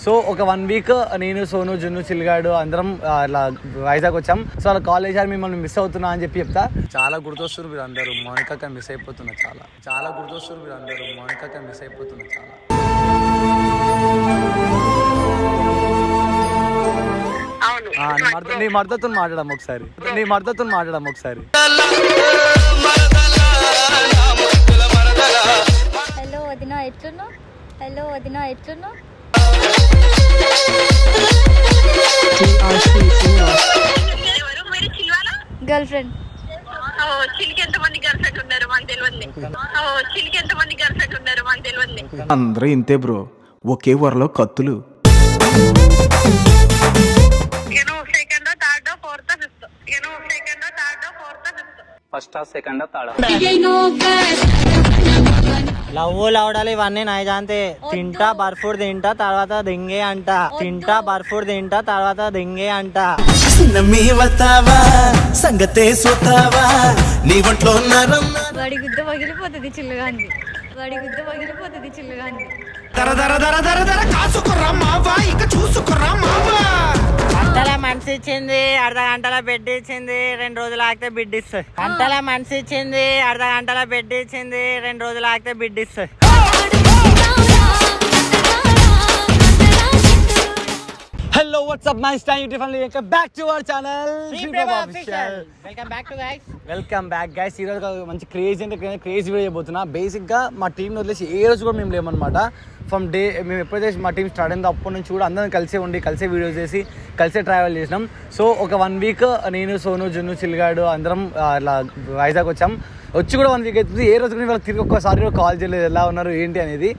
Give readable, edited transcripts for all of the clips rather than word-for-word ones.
So ఒక 1 week నేను సోను జున్ను చిల్గాడు అందరం అలా వైజాగ్ వచ్చాం. సో అలా కాలేజ్ మిమ్మల్ని మిస్ అవుతున్నా అని చెప్పి చెప్తా. చాలా గుర్తొస్తారు మీరు అందరూ, మౌనిక మిస్ అయిపోతున్నా చాలా గుర్తొస్తారు మీరు అందరూ, మౌనిక మిస్ అయిపోతున్నా చాలా. నీ మర్దతో మాట్లాడము ఒకసారి, హలో వదినా ఎట్లున్నావు? Girl friend. అందరూ ఇంతే బ్రో, ఒకే వరలో కత్తులు. ఫస్ట్ సెకండ్ థర్డ్ లవ్ లవడాలి ఇవన్నీ నాయ జాంతే. తింటా బర్ఫూడ్ తింటా తర్వాత దింగే అంట, సంగతే సోతావా నీ ఒంట్లో వాడి గుద్ద పగిలిపోతుంది చిల్లగాంది. గంటల మనసు ఇచ్చింది, అర్ధ గంటల బెడ్ ఇచ్చింది, 2 రోజులు ఆగితే బిడ్ ఇస్తుంది. గంటల మనసు ఇచ్చింది, అర్ధ గంటల బెడ్ ఇచ్చింది, 2 రోజులు ఆగితే బిడ్ ఇస్తుంది. Hello WhatsApp nice time differently welcome back to our channel welcome back guys. ఈ రోజు మంచి క్రేజీ అంటే క్రేజీ వీడియో చేయబోతున్నా. బేసిక్గా మా టీంని వదిలేసి ఏ రోజు కూడా మేము లేమన్నమాట. ఫ్రమ్ డే మేము ఎప్పుడైతే మా టీం స్టార్ట్ అయిందో అప్పటి నుంచి కూడా అందరం కలిసే ఉండి కలిసే వీడియోస్ చేసి కలిసే ట్రావెల్ చేసినాం. సో ఒక 1 వీక్ నేను సోను జున్ను చిల్గాడు అందరం అలా వైజాగ్ వచ్చాం. వచ్చి కూడా 1 వీక్ అవుతుంది. ఏ రోజు కూడా వాళ్ళకి తిరిగి ఒక్కసారి కాల్ చేయలేదు ఎలా ఉన్నారు ఏంటి అనేది.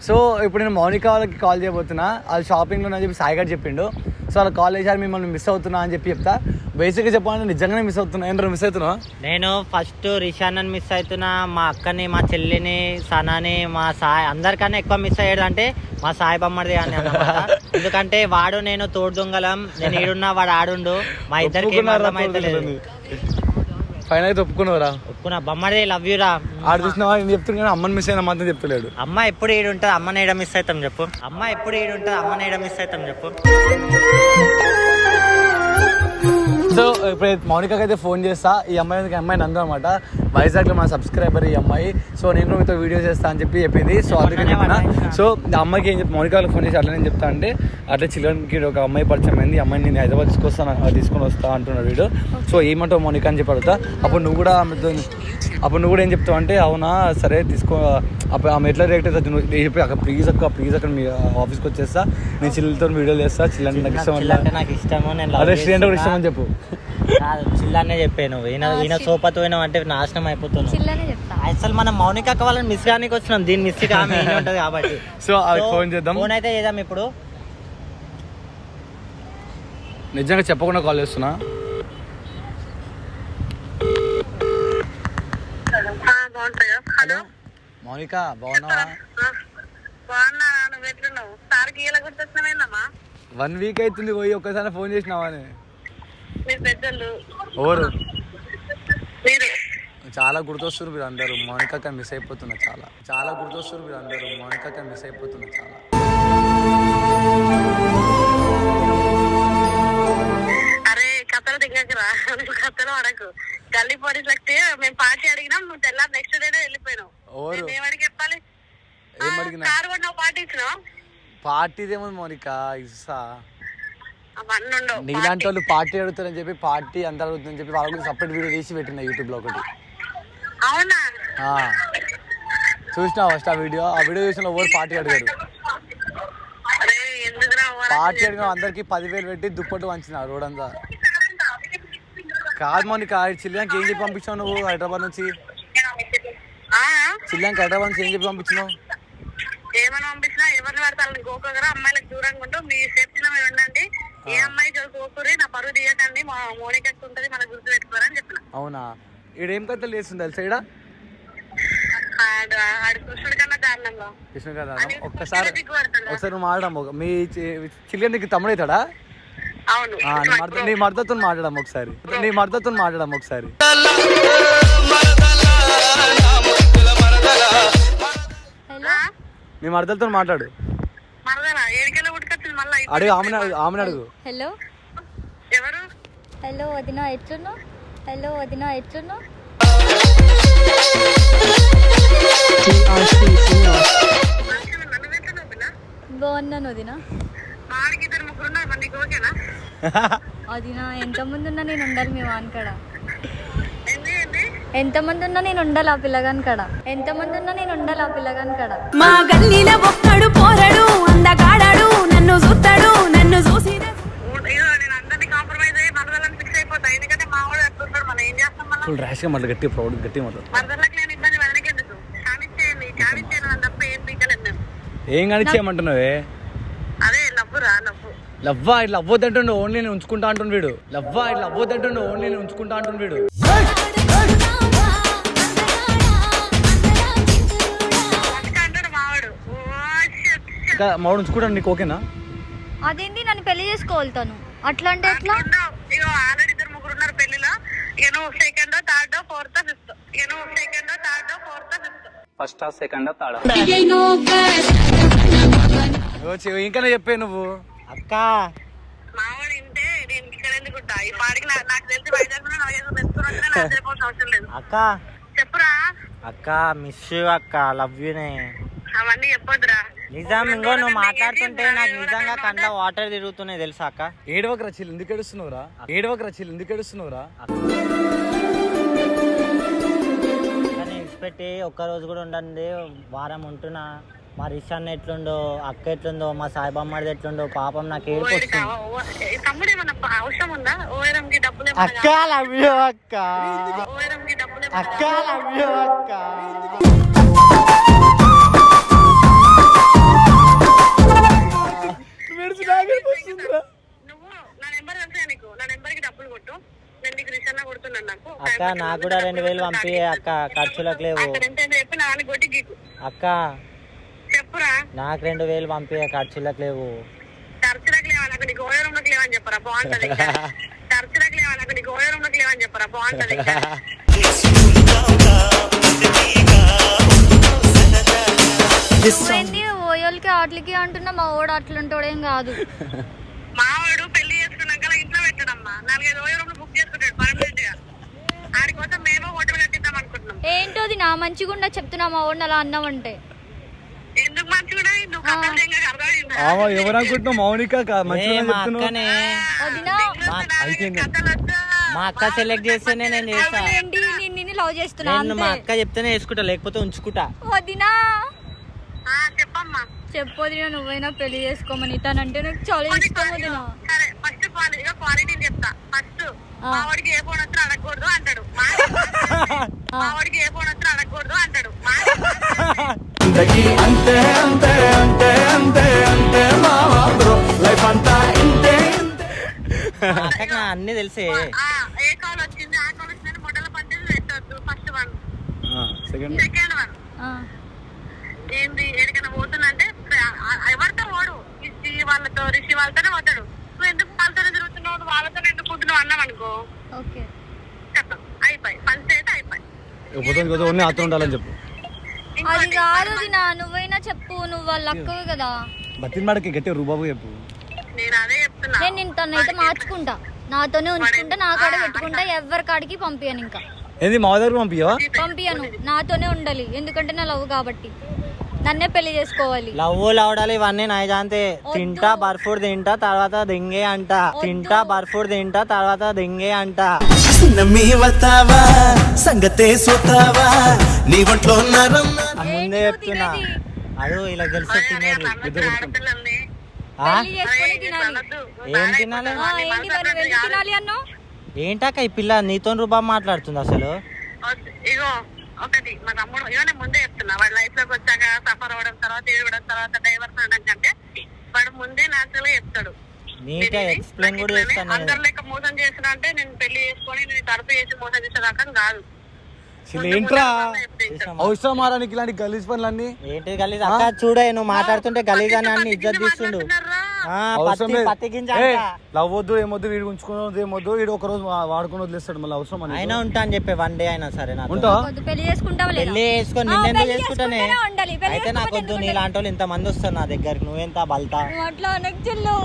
సో ఇప్పుడు నేను మౌనిక వాళ్ళకి కాల్ చేయబోతున్నా. వాళ్ళు షాపింగ్లో అని చెప్పి సాయిగాడు చెప్పిండు. సో వాళ్ళ కాలేజ్ మిమ్మల్ని మిస్ అవుతున్నా అని చెప్పి చెప్తా. బేసిక్గా చెప్పాలంటే నిజంగానే మిస్ అవుతున్నా. ఏంటో మిస్ అవుతున్నా? నేను ఫస్ట్ రిషాన్ని మిస్ అవుతున్నా, మా అక్కని, మా చెల్లిని, సనాని, మా సాయి అందరికన్నా ఎక్కువ మిస్ అయ్యేది అంటే మా సాయి బొమ్మడిది అని అన్నమాట. ఎందుకంటే వాడు నేను తోడు దొంగలం, నేను ఈడున్నా వాడు ఆడుండు, మా ఇద్దరికి అర్థమైతలేదు. ఫైనల్ అయితే ఒప్పుకున్నావురా? ఒప్పుకున్నా. బొమ్మడి లవ్ యూరా. ఆడు చూసినా చెప్తున్నా కానీ అమ్మని మిస్ అయినా మాత్రం చెప్తలేడు. అమ్మ ఎప్పుడు ఈడుంటుంది, అమ్మని ఏడ మిస్ అవుతాం చెప్పు. సో ఇప్పుడు మౌనికకి అయితే ఫోన్ చేస్తా. ఈ అమ్మాయిని అందరూ అనమాట వైజాగ్లో మన సబ్స్క్రైబర్ ఈ అమ్మాయి. సో నేను మీతో వీడియో చేస్తా అని చెప్పింది. సో అందుకే చెప్పిన. సో ఆ అమ్మాయికి ఏం చెప్పి మౌనిక వాళ్ళకి ఫోన్ చేసి అట్లా నేను చెప్తా అంటే అట్లా చిల్డ్రన్కి ఒక అమ్మాయి పరిచయం అయింది. ఈ అమ్మాయిని నేను హైదరాబాద్ తీసుకొని వస్తా అంటున్నాడు వీడు. సో ఏమంటావు మౌనిక అని చెప్పి అడుగుతా. అప్పుడు నువ్వు కూడా ఏం చెప్తావు అంటే అవునా సరే తీసుకో. అప్పుడు ఆమె ఎట్లా రియాక్ట్ అవుతుంది చెప్పి అక్కడ ప్లీజ్ అక్కడ మీ ఆఫీస్కి వచ్చేస్తా, నేను చిల్లతో వీడియోలు చేస్తా. చిల్లంటే నాకు ఇష్టం, అదే శ్రీలంటే కూడా ఇష్టం అని చెప్పు. చిల్లనే చెప్పాను. ఈయన సోపతో అంటే నాశనం అయిపోతున్నాను. అసలు మనం మౌనిక అక్క వాళ్ళని మిస్ కానీ వచ్చినాం, దీన్ని మిస్ కామె ఉంటది కాబట్టి. సో ఫోన్ చేద్దాం. ఫోన్ అయితే చేద్దాం ఇప్పుడు. నిజంగా చెప్పకుండా కాల్ చేస్తున్నా. హలో మౌనిక, బాగున్నావా? 1 వీక్ అవుతుంది పోయి, ఒక్కసారి ఫోన్ చేసినావా అని. ఎవరు? చాలా గుర్తొస్తారు మీరు అందరూ, మౌనిక మిస్ అయిపోతున్నా చాలా గుర్తొస్తారు మీరు అందరూ, మౌనిక మిస్ అయిపోతున్నా చాలా. అరే కథలు దిగకరా, కథలు అడకు. గల్లీ పోలీసులు వస్తే మేము పార్టీ అడిగినాం, నువ్వు తెల్లారి నెక్స్ట్ డే వెళ్ళిపోయినావు. ఏమడికి చెప్పాలి? కారు కూడా నువ్వు పార్టీ ఇచ్చినావు. పార్టీదేమో మౌనిక ఇస్తా. నీలాంటి వాళ్ళు పార్టీ అడుగుతారని చెప్పి పార్టీ అంతా అడుగుతుందని చెప్పి వాళ్ళ గురించి సపరేట్ వీడియో తీసి పెట్టిన యూట్యూబ్ లో ఒకటి. అవునా? చూసినా ఫస్ట్ ఆ వీడియో చూసిన ఎవరు పార్టీ అడిగారు. పార్టీ అడిగిన అందరికి 10,000 పెట్టి దుప్పట్టు వంచిన రోడ్ అంతా. కాదు మౌనిక, చిల్లానికి ఏం చెప్పి పంపించావు నువ్వు హైదరాబాద్ నుంచి? చిల్లానికి హైదరాబాద్ నుంచి ఏం చెప్పి పంపించినావు? ఏమని పంపించినా ఎవరిని పడతాను గోకరా, అమ్మాయిలకు దూరంగా ఉంటూ మీ సేఫ్టీలో మీరు ఉండండి, ఏ అమ్మాయి గోకూరి నా పరువు తీయకండి, మా మౌనిక ఉంటుంది మన గుర్తు పెట్టుకోరని చెప్పిన. అవునా? ఈడేం కథలు చేస్తుంది తెలుసా? ఈడ కృష్ణుడి కన్నా దారుణంలో. కృష్ణుడి కదా. ఒకసారి నువ్వు మాట్లాడము, మీ చిల్లి నీకు తమ్ముడు అవుతాడా? నీ మర్దతో మాట్లాడము ఒకసారి. మీ మరదలతో మాట్లాడు. అడుగు ఆమెను అడుగు. హలో ఎవరు? హలో వదిన ఎట్లున్నావు? హలో వదిన ఎట్లున్నావు? బాగున్నాను వదిన. మాడికి ఇద్దరు ముగ్గురు ఉన్నారు, మరి నీకు ఓకేనా? వదిన ఎంతమంది ఉన్నా నేను ఉండాలి మీ వాన్ కాడ. ఏంది ఏంది? ఎంతమంది ఉన్నా నేను ఉండాలి ఆ పిల్లగాని కాడ. ఎంతమంది ఉన్నా నేను ఉండాలి ఆ పిల్లగాని కాడ. మా గల్లీల ఒక్కడు పోరడు అందగాడాడు నన్ను చూస్తాడు నన్ను చూసి ఇగో నేను అందరినీ కాంప్రమైజ్ అయ్యి మరదలని ఫిక్స్ అయిపోతా. ఎందుకంటే మా వాడు ఎట్లుంటాడు, మనం ఏం చేస్తాం? మనం ఫుల్ ర్యాష్గా మాట్లాడు, గట్టిగా ప్రౌడ్ గట్టిగా మాట్లాడు. మరదలకు లేని ఇబ్బంది వదలకి ఎందుకు? కానిచ్చేయండి అని తప్ప ఏం పీకలేదు మేము. ఏం కానీ చేయమంటున్నావే? అదే లవ్వురా లవ్వు. లవ్వా ఇట్లా అవ్వద్దంటుండు, ఓన్లీ నేను ఉంచుకుంటా అంటుండు వీడు. లవ్వా ఇట్లా అవ్వద్దంటుండు, ఓన్లీ నేను ఉంచుకుంటా అంటుండు వీడు. అంటాడు మావాడు. ఓ shit. ఇంకా మావాడు ఉంచుకుంటాను, నీకు ఓకేనా? అదేంటి నన్ను పెళ్లి చేసుకోగలుగుతాను అట్లా అంటే ఎట్లా? ఉండవు. ఇగో ఆల్రెడీ ఇద్దరు ముగ్గురు ఉన్నారు పెళ్లిలో. ఇక నువ్వు second third fourth fifth. First second third. ఇంకా చెప్పే నువ్వు. అక్క మావాడు ఇంటే నేను ఇక్కడ ఎందుకు ఉంటా? ఈ పాడికి నాకు తెలిసి వైజాగ్ అవసరం లేదు. అక్క చెప్పురా. అక్క మిస్ అక్క లవ్ యూనే. అవన్నీ చెప్పొద్దురా. నిజం ఇంకో నువ్వు మాట్లాడుతుంటే నాకు నిజంగా కంట వాటర్ తిరుగుతున్నాయి తెలుసా అక్క. ఏడవక రచీలు ఎందుకు ఏడుస్తున్నావురా? కానీ ఇచ్చిపెట్టి ఒక్కరోజు కూడా ఉండండి, వారం ఉంటున్నా. మా రిషాన్ ఎట్లుండో, అక్క ఎట్లుందో, మా సాయిబామ్మడిది ఎట్లుండో, పాపం నాకు ఏడుపు వస్తుంది. తమ్ముడు ఏమన్నా అవసరం ఉందా? ఓఎరం కి డబ్బులు అక్క లవ్ యూ అక్క. ఓఎరం కి డబ్బులు అక్క లవ్ యూ అక్క. నువ్వు నా నెంబర్ తెలుసా నీకు? నా నెంబర్ కి డబ్బులు కొట్టు, నేను నీకు రిషన్నా కొడుతున్నాను. నాకు అక్క నాకు కూడా 2000 పంపి అక్క, ఖర్చులకు లేవు. అక్కడ ఎంత చెప్పి నాన్న కొట్టి గీకు. అక్క చెప్పురా. నాకు 2000 పంపి, ఖర్చులకు లేవు. ఖర్చులకు లేవా? నాకు నీకు ఓయరంలోకి లేవని చెప్పరా బాగుంటది. ఖర్చులకు లేవా? నాకు నీకు ఓయరంలోకి లేవని చెప్పరా బాగుంటది. ఏంది ఓయోలకి ఆటలకి అంటున్నా, మా ఓడు అట్లుంటాడేం కాదు. మావాడు పెళ్లి చేసుకున్నాక ఇంట్లో పెట్టడమ్మా 4-5 ఓయరంలో బుక్ చేసుకుంటాడు పర్మనెంట్ గా. ఆడి కోసం మేము హోటల్ కట్టిద్దాం అనుకుంటున్నాం. ఏంటోది నా మంచిగుండా చెప్తున్నా, మా ఓడిని అలా అన్నావంటే. ఎందుకు మంచిగా నువ్వు కథలు తెంగక అర్థమైందా? ఎవరు అనుకుంటున్నావు? మౌనిక ఏ, మా అక్కనే వదినా కథలు వద్దు. మా అక్క సెలెక్ట్ చేస్తేనే నేను చేస్తా. ఏంటి నిన్ను లవ్ చేస్తున్నా నేను మా అంతే. అక్క చెప్తేనే వేసుకుంటా, లేకపోతే ఉంచుకుంటా. వదినా చెప్పమ్మా. చెప్పొదినా, నువ్వైనా పెళ్లి చేసుకోమని. తనంటే నాకు చాలా ఇష్టం వదినా. సరే ఫస్ట్ క్వాలిటీ చెప్తా. ఫస్ట్ మావాడికి ఏ ఫోన్ వచ్చినా అడగకూడదు అంటాడు. మావాడికి ఏ ఫోన్ వచ్చినా అడగకూడదు అంటాడు. అంతే అంతే అంతే అంతే అంతే మావా బ్రో, లైఫ్ అంతా ఇంతే. మా అక్కకి నా అన్ని తెలిసే. ఏ కాల్ వచ్చింది, ఆ కాల్ వచ్చిందని మొదల పంచేది పెట్టద్దు. First one. సెకండ్ వన్ ఏంది? ఎక్కడికైనా పోతున్నంటే ఎవరితో పోడు, రిషి వాళ్ళతోనే పోతాడు. నువ్వు ఎందుకు వాళ్ళతోనే తిరుగుతున్నావు, నువ్వు వాళ్ళతోనే ఎందుకు ఉంటున్నావు అన్నాం అనుకో, ఓకే చెప్తాం. అయిపోయి పంచి అయితే అయిపోయి. ఆత్మ ఉండాలని చెప్పు. అది కాదు వదినా, నువ్వైనా చెప్పు. నువ్వు వాళ్ళ అక్కవి కదా. బతిన్ మాడకి గట్టి రూబాబు చెప్పు. నేను అదే చెప్తున్నా. నేను తనైతే మార్చుకుంటా, నాతోనే ఉంచుకుంటా, నా కాడ పెట్టుకుంటా, ఎవరి కాడికి పంపియను. ఇంకా ఏంది మా దగ్గర పంపియవా? పంపియను, నాతోనే ఉండాలి. ఎందుకంటే నా లవ్ కాబట్టి నన్నే పెళ్లి చేసుకోవాలి. లవ్ లవడాలి ఇవన్నీ నైజాంతే. తింటా బర్ఫూడ్ తింటా, తర్వాత దింగే అంట. తింటా బర్ఫూడ్ తింటా, తర్వాత దింగే అంట. నమ్మి వస్తావా సంగతే సోతావా నీ ఒంట్లో నరం. ముందే చెప్తున్నా, అడు ఇలా గెలిచి తినేది. ఆడపిల్లల్ని పెళ్లి చేసుకొని తినాలి. ఏం తినాలి? ఏంటి మరి వెళ్ళి తినాలి అన్నో? ఏంటాక ఈ పిల్ల నీతో రూపాయి మాట్లాడుతుంది అసలు? ఇగో ఒకటి మా తమ్ముడు, ఇవన్నీ ముందే చెప్తున్నా. వాడు లైఫ్ లోకి వచ్చాక సఫర్ అవ్వడం, తర్వాత ఏడవడం, తర్వాత డైవర్స్ అవడం కంటే వాడు ముందే న్యాచురల్ గా చెప్తాడు. నీట్గా ఎక్స్ప్లెయిన్ కూడా చేస్తాను. అందరు లెక్క మోసం చేసిన అంటే నేను పెళ్లి చేసుకొని నేను తరపు చేసి మోసం చేసే రకం కాదు. ఏంట్రా అవసరం మారానికి ఇలాంటి గలీజ్ పనులన్నీ? ఏంటి గలీజ్ అక్క? చూడే నువ్వు మాట్లాడుతుంటే గలీజ్ అని అన్ని ఇజ్జత్ తీస్తుండు. పత్తి గింజ అంట. లవ్ వద్దు ఏమొద్దు వీడు ఉంచుకున్నది ఏమొద్దు వీడు ఒక రోజు వాడుకుని వదిలేస్తాడు మళ్ళీ అవసరం అని అయినా ఉంటా అని చెప్పి వన్ డే అయినా సరే నాకు ఉంటా పెళ్లి చేసుకుంటావా లేదా? పెళ్లి చేసుకొని నిన్నెందుకు చేసుకుంటానే చేసుకుంటూనే ఉండాలి. పెళ్లి అయితే నాకు వద్దు నీలాంటి వాళ్ళు ఇంత మంది వస్తారు నా దగ్గరికి నువ్వెంత బల్తా నువ్వు అట్లా అనకు చెల్లు.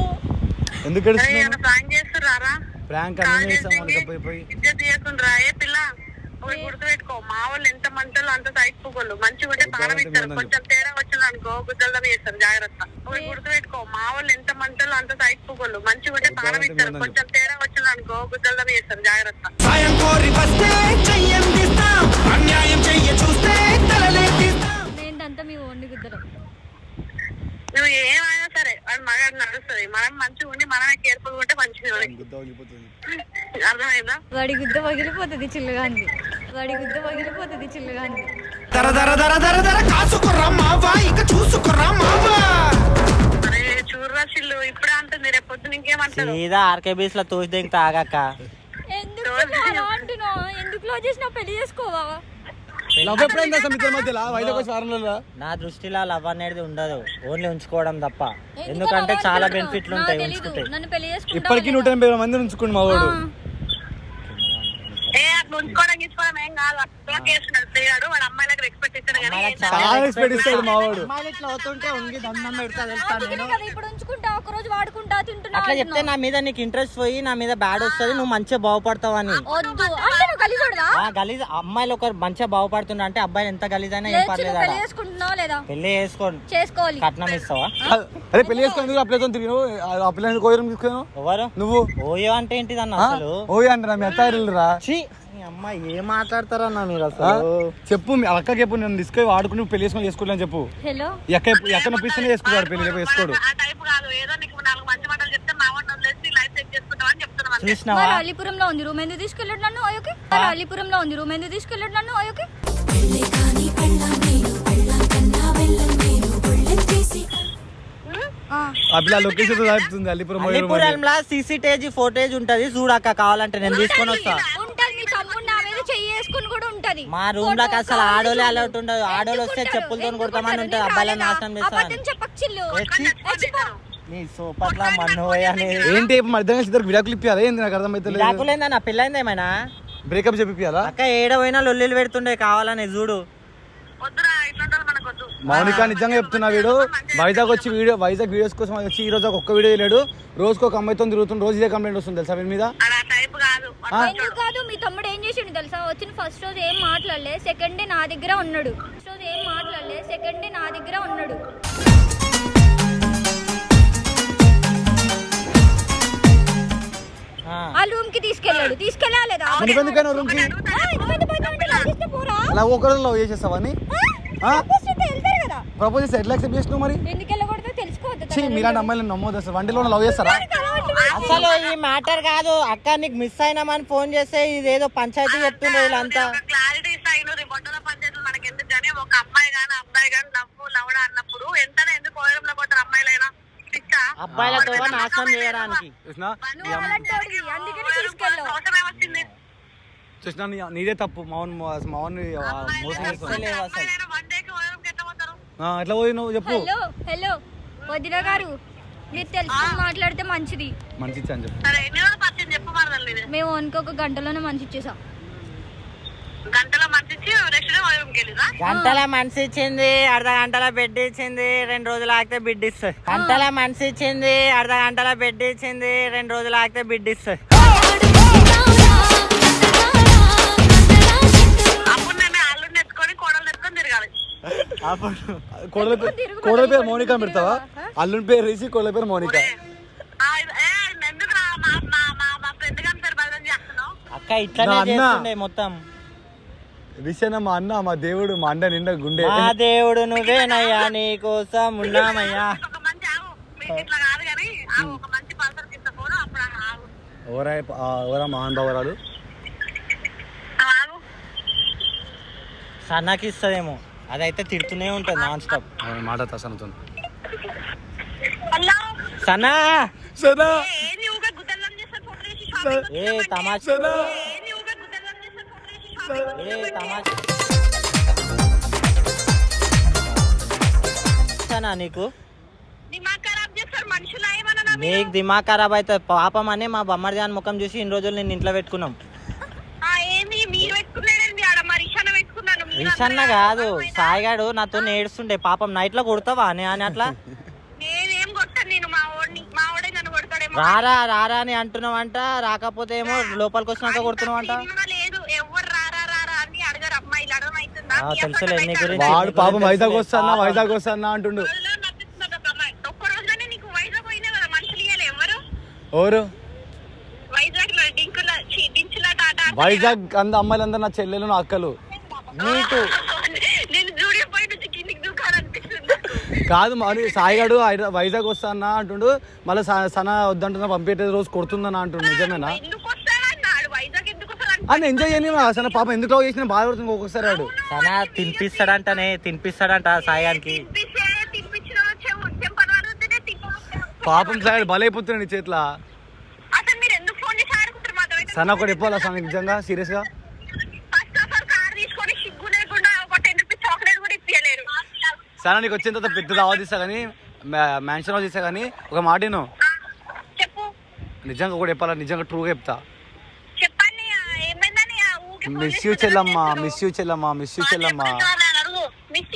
ఎందుకు ఏడుస్తున్నావు? ప్రాంక్ చేస్తున్నారా? ప్రాంక్ అన్ని చేస్తాం మనకి పోయి ఇద్దరు తీయకుండా ఏ పిల్ల ఒకటి గుర్తుపెట్టుకో, మా వాళ్ళు ఎంత మంచోళ్ళు అంత సైకోళ్ళు. మంచిగా ఉంటే తాళం ఇస్తారు, కొంచెం తేడా వచ్చింది అనుకో గుద్దలనే చేస్తారు. జాగ్రత్త. ఒకటి గుర్తుపెట్టుకో, మా వాళ్ళు ఎంత మంచోళ్ళు అంత సైకోళ్ళు. మంచిగా ఉంటే తాళం ఇస్తారు, కొంచెం తేడా వచ్చింది అనుకో గుద్దలనే చేస్తారు. జాగ్రత్త. సాయం కోరి వస్తే చెయ్యందిస్తాం, అన్యాయం చెయ్య చూస్తే తలలేస్తాం. ఏంటంతా మీ ఓన్లీ గుద్దలు. నువ్వు ఏమైనా సరే వాడు మగాడు నడుస్తుంది. మనం మంచిగా ఉండి మనమే కేర్ఫుల్ ఉంటే మంచిది. అర్థమైందా? వాడి గుద్ద పగిలిపోతుంది చిల్లుగాంది. వాడి గుద్ద పగిలిపోతుంది చిల్లుగాంది. దర దర దర దర దర కాసుకురా మావా, ఇక చూసుకురా మావా. అరే చూడరా చిల్లు, ఇప్పుడే అంటుంది, రేపు పొద్దున ఇంకేమంటారు? సీదా ఆర్కేబీస్ లో తోసి దింగ్ తాగాక ఎందుకు అలా అంటున్నావు? ఎందుకు క్లోజ్ చేసినా పెళ్లి చేసుకోవా? లవ్ ఎప్పుడైందా సమితుల మధ్యలో వైజాగ్ వచ్చి వారంలో? నా దృష్టిలో లవ్ అనేది ఉండదు, ఓన్లీ ఉంచుకోవడం తప్ప. ఎందుకంటే చాలా బెనిఫిట్లు ఉంటాయి ఉంచుకుంటే. నన్ను పెళ్లి చేసుకుంటావా ఇప్పటికి 180 మంది ఉంచుకోండి మా వాడు. ఏ అట్లా ఉంచుకోవడం గీసుకోవడం ఏం కాదు. అట్లా కేసు నడిపాడు వాడు. అమ్మాయిలకు రెస్పెక్ట్ ఇస్తాడు కానీ చాలా రెస్పెక్ట్ ఇస్తాడు మా వాడు. ఇట్లా అవుతుంటే ఉంగి దండం పెడతా తెలుసా అందుకే నేను. కదా ఇప్పుడు ఉంచుకుంటా, ఒక రోజు వాడుకుంటా తింటున్నా అట్లా చెప్తే నా మీద నీకు ఇంట్రెస్ట్ పోయి నా మీద బ్యాడ్ వస్తుంది, నువ్వు మంచిగా బాగుపడతావు అని. వద్దు అంటే నువ్వు కలిసోడుదా? గలీజ్ అమ్మాయిలు ఒకరు మంచిగా బాగుపడుతున్నా అంటే అబ్బాయిలు ఎంత గలీజ్ అయినా ఏం పర్లేదు. పెళ్లి చేసుకుంటున్నావా లేదా? పెళ్లి చేసుకోవాలి. కట్నం ఇస్తావా? అరే పెళ్లి చేసుకుని ఆ పిల్లతో తిరిగినావు, ఆ పిల్లని కోయరం తీసుకున్నావు ఎవరు నువ్వు. ఓయో అంటే ఏంటిదన్న అసలు? ఓయ్ అంటారా మీ అత్తాయిరా? ఛీ, మీ అమ్మ ఏం మాట్లాడతారన్నా మీరు అసలు? చెప్పు మీ అక్కకి చెప్పు, నేను తీసుకొని వాడుకుని పెళ్లి చేసుకొని చేసుకుంటాను చెప్పు. హలో ఎక్క నొప్పిస్తేనే చేసుకుంటాడు పెళ్లి, చేసుకోడు. ఆ టైప్ కాదు. ఏదో నీకు 4 మంచి మాటలు చెప్తే మా వాడిని వదిలేసి లైఫ్ సెట్ చేసుకుంటావు అని చెప్తున్నాం. చూసినావా? మరి అలీపురంలో ఉంది రూమ్ ఎందుకు తీసుకెళ్ళాడు నన్ను? ఓకే. అలీపురంలో ఉంది రూమ్ ఎందుకు తీసుకెళ్ళాడు నన్ను? ఓకే. ఆ పిల్ల లొకేషన్ తాగుతుంది అల్లిపురం. అలీపురంలో సీసీటీవీ ఫోటేజ్ ఉంటది, చూడక్క కావాలంటే నేను తీసుకొని వస్తా. ఉంటది, మీ తమ్ముడు నా మీద చెయ్యేసుకుని కూడా ఉంటది. మా రూమ్ లోకి అసలు ఆడోలే అలౌట్ ఉండదు. ఆడోలు వస్తే చెప్పులతో కొడతామని ఉంటది, అబ్బాయిలను నాశనం చేస్తాను. నీ సూపర్లా మనోయ్ అనేది ఏంటి మధ్యాహ్నం ఇద్దరు విడాకులు ఇప్పియాలా ఏంది నాకు అర్థమైతే. విడాకులేందా? నా పెళ్ళైంది ఏమైనా? బ్రేకప్ చెప్పియాలా? అక్క ఏడవైనా లొల్లిలు పెడుతుండే కావాలని చూడు. వద్దురా, ఇట్లా మనకు వద్దు. మౌనిక నిజంగా చెప్తున్నా, వీడు వైజాగ్ వచ్చి వైజాగ్ వీడియోస్ కోసం వచ్చి ఈ రోజు ఒక్క వీడియో వెళ్ళాడు. రోజుకు ఒక అమ్మాయితో తిరుగుతుంది, రోజు ఇదే కంప్లైంట్ వస్తుంది తెలుసా వీడి మీద. అలా టైప్ కాదు. ఎందుకు కాదు? మీ తమ్ముడు ఏం చేసిండు తెలుసా? వచ్చిన ఫస్ట్ రోజు ఏం మాట్లాడలే, సెకండ్ డే నా దగ్గర ఉన్నాడు. ఫస్ట్ రోజు ఏం మాట్లాడలే, సెకండ్ డే నా దగ్గర ఉన్నాడు. ఆ రూమ్ కి తీసుకెళ్ళాడు. తీసుకెళ్ళాలేదా? ఎందుకైనా రూమ్ కి అలా ఒక రోజు లవ్ చేసేస్తావని ప్రపోజ్ చేస్తే ఎట్లా యాక్సెప్ట్ చేసినావు మరి? ఎందుకు వెళ్ళకూడదో తెలుసుకోవద్దు. మీలాంటి అమ్మాయిలు నమ్మోదు అసలు. వన్డేలో లవ్ చేస్తారా? అసలు ఈ మ్యాటర్ కాదు అక్క, నీకు మిస్ అయినామని ఫోన్ చేస్తే ఇదేదో పంచాయతీ చెప్తుండే వీళ్ళంతా. క్లారిటీ ఇస్తాను. బొట్టల పంచాయతీలు మనకి ఎందుకు కానీ ఒక అమ్మాయి గాని అబ్బాయి గాని లవ్డా అన్నప్పుడు ఎంతనే ఎందుకు పోయడంలో పోతారు అమ్మాయిలైనా? అబ్బాయిలతో నాశనం చేయడానికి. చూసినా నీదే తప్పు. మౌన్ మౌన్ మోసం చేస్తాను. ఎట్లా పోయి నువ్వు చెప్పు. హలో హలో వదిన గారు, మీరు తెలుసుకుని మాట్లాడితే మంచిది. మంచి ఇచ్చాను చెప్పు. చెప్పు మరి. మేము ఒక గంటలోనే మంచి ఇచ్చేసాం. గంటలో మంచి ఇచ్చి గంటల మనసు ఇచ్చింది, అర్ధ గంటల బెడ్ ఇచ్చింది, 2 రోజులు ఆగితే బిడ్ ఇస్తుంది. గంటల మనసు ఇచ్చింది, అర్ధ గంటల బెడ్ ఇచ్చింది, 2 రోజులు ఆగితే బిడ్ ఇస్తుంది. అప్పుడు నేను అల్లుని ఎత్తుకొని కోడలు ఎత్తుకొని తిరగాలి. కోడల పేరు మౌనిక పెడతావా? అల్లుని పేరు వేసి కోడల పేరు మౌనిక. ఎందుకు మా ఫ్రెండ్ గారి పేరు బదలం చేస్తున్నావు? అక్క ఇట్లానే చేస్తుండే మొత్తం. విషయం మా అన్న, మా దేవుడు, మా అండ నిండా గుండె. మా దేవుడు నువ్వేనయ్యా, నీ కోసం ఉన్నామయ్యా. ఒక మంచి ఆగు, మీకు ఇట్లా కాదు కానీ ఒక మంచి పల్సర్ కింద పోను. అప్పుడు ఆగు. ఎవరా మహానుభావరాలు? ఆగు. సన్నకి ఇస్తుందేమో, అదైతే తిడుతూనే ఉంటుంది నాన్ స్టాప్. మాట సనతో హలో సన్నా సనా ఏంది ఊగా గుద్దలం చేస్తారు ఫోన్ చేసి షాపింగ్ ఏ తమాషా సనా ఏంది ఊగా గుద్దలం చేస్తారు ఫోన్ చేసి షాపింగ్ ఏ తమాషా సనా నీకు దిమాగ్ ఖరాబ్ చేస్తారు మనుషులు ఏమన్నా నీకు దిమాగ్ ఖరాబ్ అవుతుంది పాపం అని మా బొమ్మడి దాని ముఖం చూసి ఇన్ని రోజులు నేను ఇంట్లో పెట్టుకున్నాం. ఏంది మీరు పెట్టుకున్నారండి ఆడ మరి ఇషాన పెట్టుకున్నాను ఈసన్న కాదు సాయిగాడు నాతో ఏడుస్తుండే పాపం నైట్ లో కొడతావా అని అట్లా నేనేం కొట్టాను నేను మా వాడే నన్ను కొడతాడేమో రారా రారా అని అంటున్నావంట, రాకపోతే ఏమో లోపలికి వచ్చినాక కొడుతున్నావంట. లేదు ఎవరు రారా రారా అని అడగరు అమ్మాయిలు అడగమైతుందా తెలుసులే నీ గురించి. వాడు పాపం వైజాగ్ వస్తానా అంటుండు. ఒక్క రోజునే నీకు వైజాగ్ పోయినా కదా మనుషులు ఇవ్వాలి ఎవరు ఎవరు వైజాగ్ లో డించుల టాటా వైజాగ్ అమ్మాయిలందరూ నా చెల్లెలు నా అక్కలు. నీకు నేను జూడియో పోయి నుంచి కిందికి దూకాలనిపిస్తుంది కాదు మరి సాయిగాడు వైజాగ్ వస్తానా అంటుండు, మళ్ళీ సన వద్దంటున్నా పంపించేది రోజు కొడుతుందన్నా అంటుండు. నిజమేనా? ఎందుకు వస్తాడన్నాడు వైజాగ్ ఎందుకు వస్తాడు అని ఎంజాయ్ చేయని సన పాపం ఎందుకు లవ్ చేసిన బాధపడుతుంది ఒక్కొక్కసారి వాడు. సనా తినిపిస్తాడంట సాయానికి. తినిపించిన చెంపను అడుగుతూనే పాపం సాయి బలైపోతున్నాడు నీ చేతిలో. అసలు మీరు ఎందుకు ఫోన్ చేసి ఆడుకుంటారు మాతో సన ఒకటి చెప్పాలా సన నిజంగా సీరియస్ గా? ఫస్ట్ ఆఫ్ ఆల్ కార్ తీసుకొని సిగ్గు లేకుండా ఒక 10 రూపీస్ చాక్లెట్ కూడా ఇప్పియలేరు సన నీకు వచ్చిన తర్వాత పెద్ద దావా తీస్తా కానీ మ్యాన్షన్ హౌస్ తీస్తా కానీ ఒక మాట విను. చెప్పు నిజంగా కూడా చెప్పాలా, నిజంగా ట్రూగా చెప్తా. చెప్పండి ఏమైందని ఊకే మిస్ యూ చెల్లమ్మా, మిస్ యూ చెల్లమ్మా, మిస్ యూ చెల్లమ్మా. అడుగు మిస్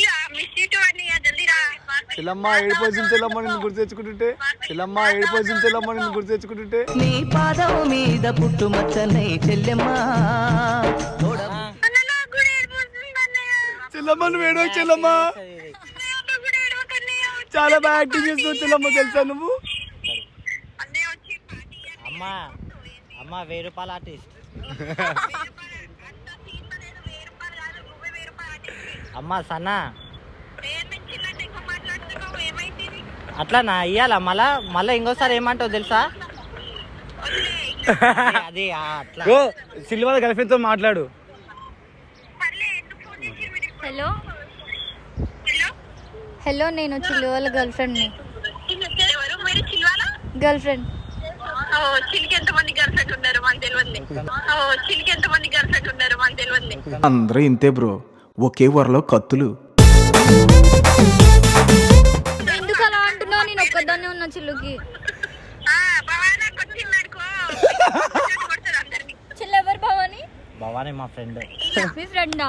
యూ టు అని జల్దీ రా చెల్లమ్మా ఏడిపోయింది చెల్లమ్మ నిన్ను గుర్తు తెచ్చుకుంటుంటే, చెల్లమ్మా ఏడిపోయింది చెల్లమ్మ నిన్ను గుర్తు తెచ్చుకుంటుంటే. నీ పాదం మీద పుట్టుమచ్చనై చెల్లెమ్మా అన్న నాకు కూడా ఏడిపోతుంది అన్నయ్య చెల్లమ్మ నువ్వు ఏడో చెల్లమ్మా, నాకు కూడా ఏడవకన్నయ్య చాలా బాగా యాక్టింగ్ చేస్తున్నావు చెల్లమ్మ తెలుసా నువ్వు? అన్నయ్య వచ్చి పార్టీ అమ్మా 1000 రూపాయల ఆర్టిస్ట్. అంత సీన్ లేదు 1000 రూపాయలు కాదు నువ్వే 1000 రూపాయలు ఆర్టిస్ట్ అమ్మా సన్నా పేరు మెచ్చిందంటే ఎక్కువ మాట్లాడుతున్నావు ఏమైంది అట్లా నా ఇయ్యాలా మళ్ళా ఇంకోసారి ఏమంటావు తెలుసా? అది అట్లా ఓ సిల్వర్ గర్ల్ ఫ్రెండ్ తో మాట్లాడు. సర్లే ఎందుకు ఫోన్ చేసి మీరు హలో హలో హలో నేను చిల్లు వాళ్ళ గర్ల్ ఫ్రెండ్ని. ఎవరు మీరు చిల్వాలా గర్ల్ ఫ్రెండ్. ఓ చిలికి ఎంతమంది గర్ల్ ఫ్రెండ్ ఉన్నారు మాకు తెలియదు అందరూ ఇంతే బ్రో, ఒకే వరలో కత్తులు. ఎందుకు అలా అంటున్నావు? నేను ఒక్కదాన్నే ఉన్నా చిల్లుకి. భవానాకు వచ్చిందనుకో కొడతారు అందరినీ చిల్లు ఎవరు భవాని? భవానీ మా ఫ్రెండ్. మీ ఫ్రెండా?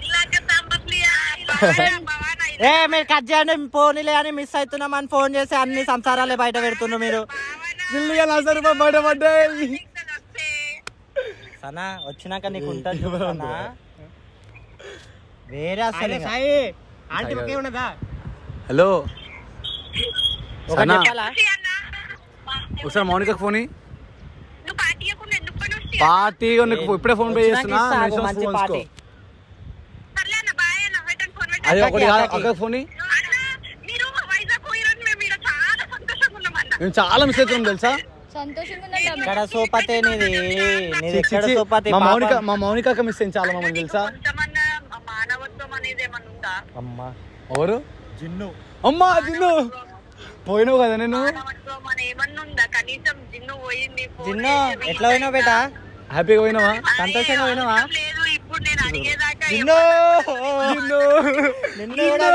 ఇలాగ తాంబత్లియా భవానా ఏ మీరు కట్ చేయండి పోనీలే అని మిస్ అవుతున్నాం అని ఫోన్ చేసి అన్ని సంసారాలే బయట పెడుతున్నారు మీరు. పిల్లిగా నా సరిపో బయటపడ్డాయి. సనా వచ్చినాక నీకు ఉంటుంది సనా. వేరే అసలు హలో ఒకటి సనా, చెప్పాలా? ఒకసారి మౌనికకు ఫోన్ ఇయ్యి. నువ్వు పార్టీ ఇవ్వకుండా ఎందుకు పని వస్తే పార్టీ నీకు ఇప్పుడే ఫోన్ పే చేస్తున్నా, వచ్చినాక నెక్స్ట్ మంచి ఫోన్ పార్టీ. సర్లే అన్న బాయ్ అన్న వెంటనే ఫోన్ అది పెట్టండి ఒకటి అక్క ఫోన్ ఇయ్యి. అన్న మీరు వైజాగ్ పోయిరండి మేము ఇక్కడ చాలా సంతోషంగా ఉన్నాం అన్న మేము చాలా మిస్ అవుతున్నాం తెలుసా? సంతోషంగా ఉందంట. ఇక్కడ సోపతే నీది ఎక్కడ చిచ్చి, సోపతి మా మౌనిక మిస్ అయింది చాలా మమ్మల్ని తెలుసా? కొంతమన్నా మానవత్వం అనేది ఏమన్నా ఉందా అమ్మా ఎవరు? అమ్మా జిన్ను పోయినావు కదా నేను. మానవత్వం అని ఏమన్నా ఉందా కనీసం జిన్ను పోయింది ఫోన్ జిన్ను చేసి ఎట్లా పోయినావు బేటా? హ్యాపీగా పోయినావా? సంతోషంగా పోయినావా? లేదు ఇప్పుడు నేను అడిగేదాకా జిన్ను జిన్ను నిన్ను కూడా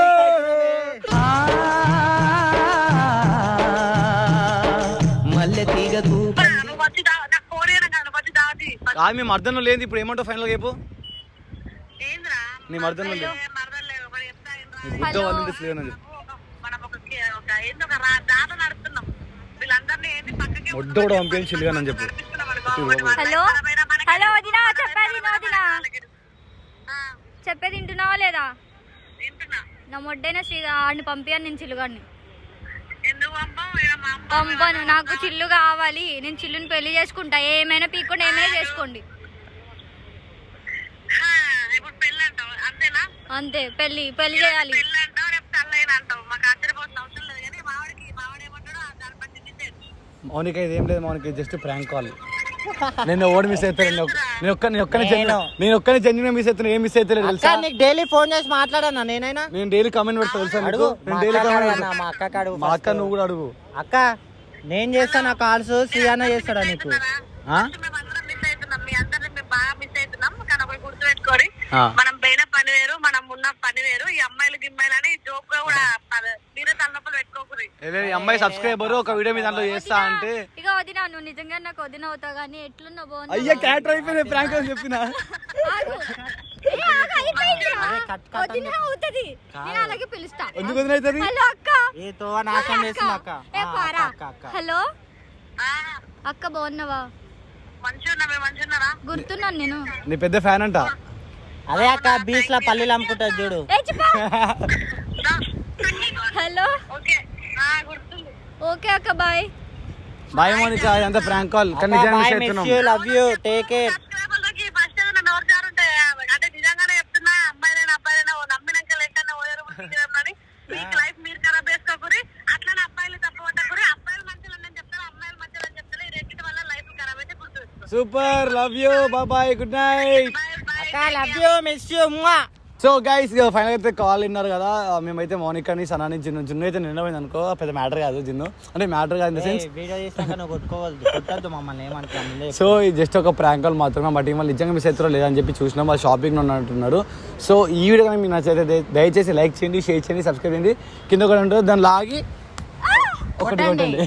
మల్లె తీగకు నువ్వు వచ్చి నాకు ఫోన్ అయినా వచ్చి దాది కాదు మేము అర్థంలో లేదు. ఇప్పుడు ఏమంటావు ఫైనల్ చెప్పు. ఏంద్రా నీ మర్దం లేదు, మరదలేదు మరి చెప్తా నీ బుద్ధ వాళ్ళు లేదని చెప్పు. మనం ఒక ఏందో ఒక దాత నడుస్తున్నాం వీళ్ళందరినీ ఏంది పక్కకి వద్దు కూడా పంపించి చిల్లుగానని చెప్పు. హలో హలో వదినా, చెప్పేది వదినా, చెప్పేది వింటున్నావా లేదా? వింటున్నా నా మొడ్డైన ఆడిని పంపించాను నేను చిల్లుగాడిని. ఎందుకు పంపం ఈడ మా అమ్మ పంపను, నాకు చిల్లు కావాలి. నేను చిల్లుని పెళ్లి చేసుకుంటా. ఏమైనా పీక్కుండా ఏమైనా చేసుకోండి. ఇప్పుడు పెళ్ళి అంటావు అంతేనా అంతే, పెళ్లి చేయాలి. పెళ్ళి అంటావు రేపు తల్లైన అంటావు మాకు ఆశ్చర్యపోతున్న అవసరం లేదు కానీ మావాడేమంటాడో దాన్ని బట్టి నిందేది మౌనిక ఇది ఏం లేదు, మౌనిక జస్ట్ ప్రాంక్ కాల్. నేను ఓడి మిస్ అవుతాను. నేను ఒక్కనే జెన్యున్ మిస్ అవుతున్నా. ఏం మిస్ అవుతలేదు తెలుసా? నీకు డైలీ ఫోన్ చేసి మాట్లాడానా నేనైనా? నేను డైలీ కామెంట్ పెడతా తెలుసా అడుగు నీకు? నేను డైలీ కామెంట్ పెడతా. మా అక్క అడుగు మా అక్క నువ్వు కూడా అడుగు. అక్క నేను చేస్తాను కాల్స్, శ్రీయాన చేస్తాడా నీకు? ఆ? మేమందరం మిస్ అవుతున్నాం మీ అందరిని మేము బాగా మిస్ అవుతున్నాం కానీ ఒకటి గుర్తుపెట్టుకోరి ఆ. మనం పోయిన పని వేరు మనం ఉన్న పని వేరు ఈ అమ్మాయిలు గిమ్మాయిలు అని జోక్ గా కూడా మీరే తలనొప్పులు పెట్టుకోకుండా చేసుకోకురి. ఈ అమ్మాయి సబ్స్క్రైబర్ ఒక వీడియో మీ దాంట్లో చేస్తా అంటే ఇక వదినా నువ్వు నిజంగా నాకు వదిన అవుతావు కానీ ఎట్లున్నా బాగుంది అయ్యా క్యాటర్ అయిపోయింది ప్రాంక్ అని చెప్పిన వదిన అవుతుంది నేను అలాగే పిలుస్తా ఎందుకు వదినవుతుంది హలో అక్క ఏ తోవ నాశనం చేసింది అక్క ఏ పారా అక్క హలో ఆ, అక్క బాగున్నావా మంచిగా ఉన్నా మీరు మంచిగా ఉన్నారా? గుర్తున్నాను నేను నీ పెద్ద ఫ్యాన్ అంట అదే అక్క బీచ్ లో పల్లీలు అమ్ముకుంటది చూడు ఏ చెప్పా హలో ఓకే గుర్తుంది. ఓకే అక్క బాయ్ బాయ్ మోనికా ఇదంతా ప్రాంక్ కాల్ కానీ నిజంగా మిస్ అవుతున్నాం లవ్ యూ టేక్ కేర్ సబ్స్క్రైబర్లకి ఫస్ట్ ఏదైనా నోరు జారుంటాయి అంటే నిజంగానే చెప్తున్నా అమ్మాయిలైనా అబ్బాయిలైనా నమ్మినాక లెక్కన ఓయరు మీకు లైఫ్ మీరు ఖరాబ్ చేసుకోకూరి అట్లానే అబ్బాయిలు తప్పబట్టకూరి అబ్బాయిలు మంచిగా నేను చెప్తాను అమ్మాయిలు మంచిగా అని చెప్తాను ఈ రెండింటి వల్ల లైఫ్ ఖరాబ్ అయితే గుర్తు super love you bye good night అక్క love you miss you so guys final అయితే కాల్ విన్నారు కదా మేమైతే మౌనికాని సనాని జున్ను అయితే నిన్నపోయింది అనుకో పెద్ద మ్యాటర్ కాదు జున్ను అంటే మ్యాటర్ కాదు ఇన్ ద సెన్స్ వీడియో చేసినాక నువ్వు కొట్టద్దు మమ్మల్ని ఏమంటారు సో ఇది జస్ట్ ఒక ప్రాంక్ కాల్ మాత్రమే బట్ వాళ్ళు నిజంగా మిస్ అవుతారో లేదని చెప్పి చూసినాం వాళ్ళు షాపింగ్ ఉన్నట్టున్నారు సో ఈ వీడియో కానీ మీకు నచ్చైతే దయచేసి లైక్ చేయండి షేర్ చేయండి సబ్స్క్రైబ్ చేయండి కింద కూడా ఉంటుంది దాన్ని లాగి ఒకటి కొట్టండి